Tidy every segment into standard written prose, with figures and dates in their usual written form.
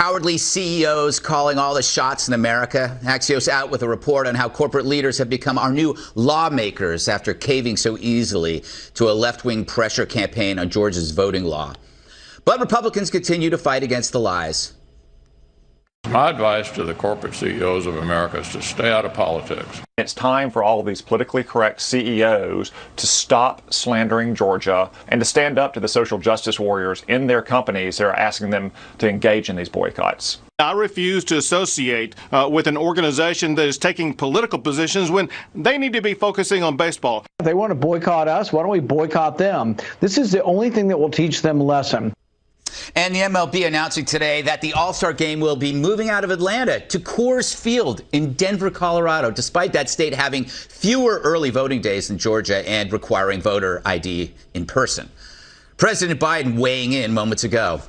Cowardly CEOs calling all the shots in America. Axios out with a report on how corporate leaders have become our new lawmakers after caving so easily to a left-wing pressure campaign on Georgia's voting law. But Republicans continue to fight against the lies. My advice to the corporate CEOs of America is to stay out of politics. It's time for all of these politically correct CEOs to stop slandering Georgia and to stand up to the social justice warriors in their companies that are asking them to engage in these boycotts. I refuse to associate with an organization that is taking political positions when they need to be focusing on baseball. If they want to boycott us, why don't we boycott them? This is the only thing that will teach them a lesson. And the MLB announcing today that the All-Star Game will be moving out of Atlanta to Coors Field in Denver, Colorado, despite that state having fewer early voting days than Georgia and requiring voter ID in person. President Biden weighing in moments ago.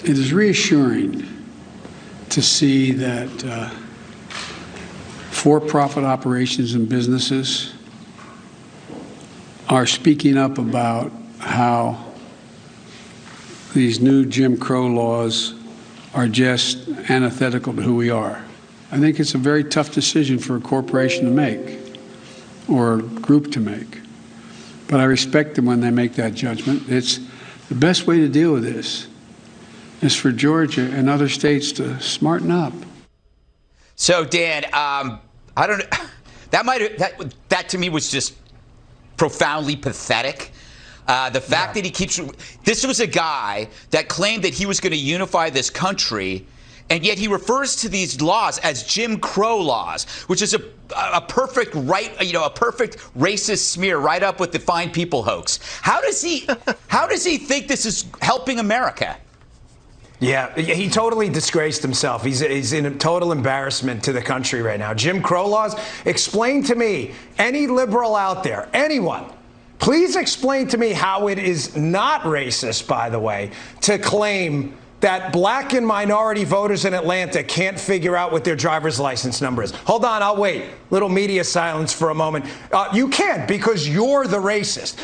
It is reassuring to see that for-profit operations and businesses are speaking up about how these new Jim Crow laws are just antithetical to who we are. I think it's a very tough decision for a corporation to make or a group to make. But I respect them when they make that judgment. It's the best way to deal with this is for Georgia and other states to smarten up. So, Dan, I don't know. That to me was just profoundly pathetic. The fact that he keeps this was a guy that claimed that he was going to unify this country, and yet he refers to these laws as Jim Crow laws, which is a perfect a perfect racist smear right up with the Fine People hoax. How does he think this is helping America? Yeah, he totally disgraced himself. He's in a total embarrassment to the country right now. Jim Crow laws. Explain to me, any liberal out there, anyone. Please explain to me how it is not racist, by the way, to claim that black and minority voters in Atlanta can't figure out what their driver's license number is. Hold on, I'll wait. Little media silence for a moment. You can't, because you're the racist.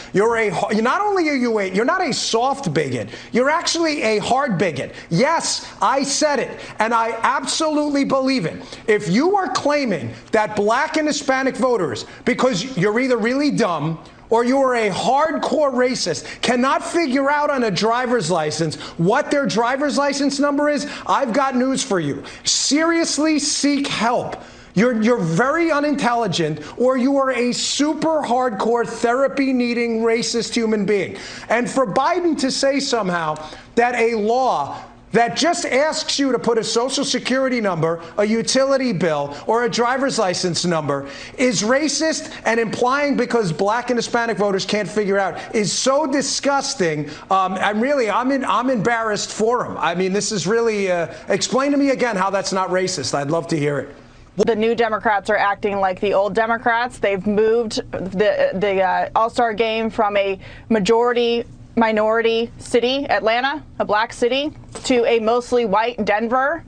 Not only are you're not a soft bigot, you're actually a hard bigot. Yes, I said it, and I absolutely believe it. If you are claiming that black and Hispanic voters, because you're either really dumb or you are a hardcore racist, cannot figure out on a driver's license what their driver's license number is, I've got news for you. Seriously seek help. You're very unintelligent, or you are a super hardcore therapy-needing racist human being. And for Biden to say somehow that a law that just asks you to put a social security number, a utility bill, or a driver's license number is racist and implying because black and Hispanic voters can't figure out is so disgusting. I'm embarrassed for him. I mean, this is really, explain to me again how that's not racist. I'd love to hear it. The new Democrats are acting like the old Democrats. They've moved the All-Star Game from a minority city, Atlanta, a black city, to a mostly white Denver.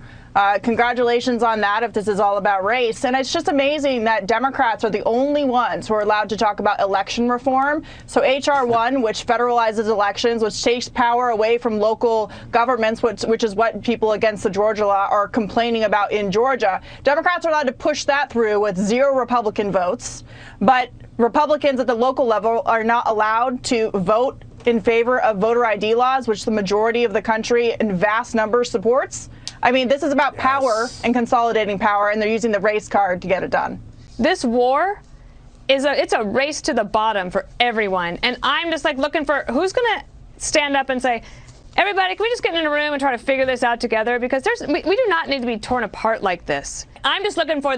Congratulations on that if this is all about race. And it's just amazing that Democrats are the only ones who are allowed to talk about election reform. So H.R. 1, which federalizes elections, which takes power away from local governments, which is what people against the Georgia law are complaining about in Georgia. Democrats are allowed to push that through with 0 Republican votes. But Republicans at the local level are not allowed to vote in favor of voter ID laws, which the majority of the country in vast numbers supports. I mean, this is about power and consolidating power, and they're using the race card to get it done. This war it's a race to the bottom for everyone. And I'm just like looking for who's going to stand up and say, everybody, can we just get in a room and try to figure this out together? Because we do not need to be torn apart like this. I'm just looking for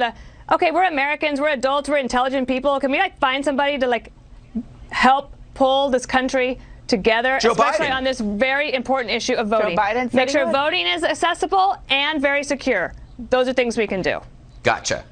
okay, we're Americans, we're adults, we're intelligent people. Can we find somebody to help pull this country together, especially on this very important issue of voting. Joe Biden make sure voting is accessible and very secure. Those are things we can do. Gotcha.